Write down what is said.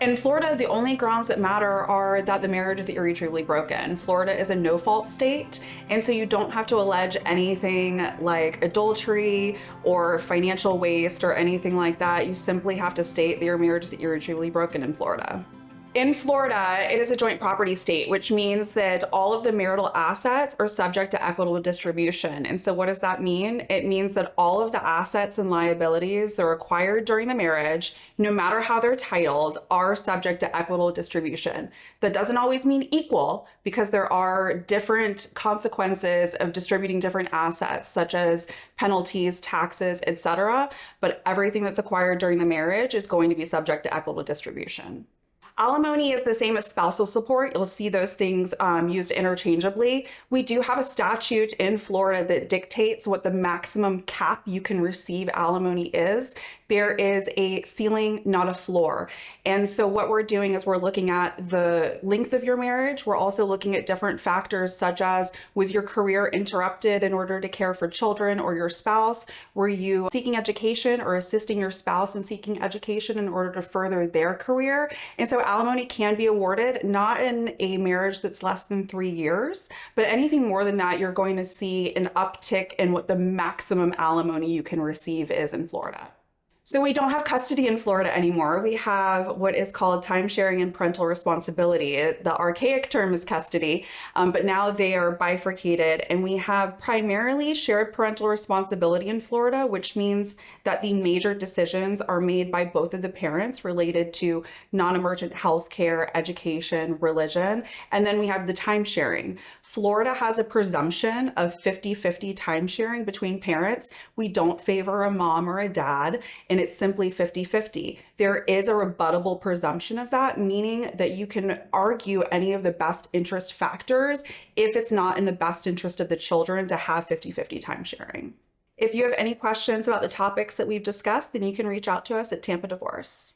In Florida, the only grounds that matter are that the marriage is irretrievably broken. Florida is a no-fault state, and so you don't have to allege anything like adultery or financial waste or anything like that. You simply have to state that your marriage is irretrievably broken in Florida. In Florida, it is a joint property state, which means that all of the marital assets are subject to equitable distribution. And so what does that mean? It means that all of the assets and liabilities that are acquired during the marriage, no matter how they're titled, are subject to equitable distribution. That doesn't always mean equal, because there are different consequences of distributing different assets, such as penalties, taxes, etc. But everything that's acquired during the marriage is going to be subject to equitable distribution. Alimony is the same as spousal support. You'll see those things used interchangeably. We do have a statute in Florida that dictates what the maximum cap you can receive alimony is. There is a ceiling, not a floor. And so what we're doing is we're looking at the length of your marriage. We're also looking at different factors such as, was your career interrupted in order to care for children or your spouse? Were you seeking education or assisting your spouse in seeking education in order to further their career? And so alimony can be awarded, not in a marriage that's less than 3 years, but anything more than that, you're going to see an uptick in what the maximum alimony you can receive is in Florida. So we don't have custody in Florida anymore. We have what is called time sharing and parental responsibility. The archaic term is custody, but now they are bifurcated, and we have primarily shared parental responsibility in Florida, which means that the major decisions are made by both of the parents related to non-emergent health care, education, religion, and then we have the time sharing. Florida has a presumption of 50-50 time sharing between parents. We don't favor a mom or a dad, and it's simply 50-50. There is a rebuttable presumption of that, meaning that you can argue any of the best interest factors if it's not in the best interest of the children to have 50-50 time sharing. If you have any questions about the topics that we've discussed, then you can reach out to us at Tampa Divorce.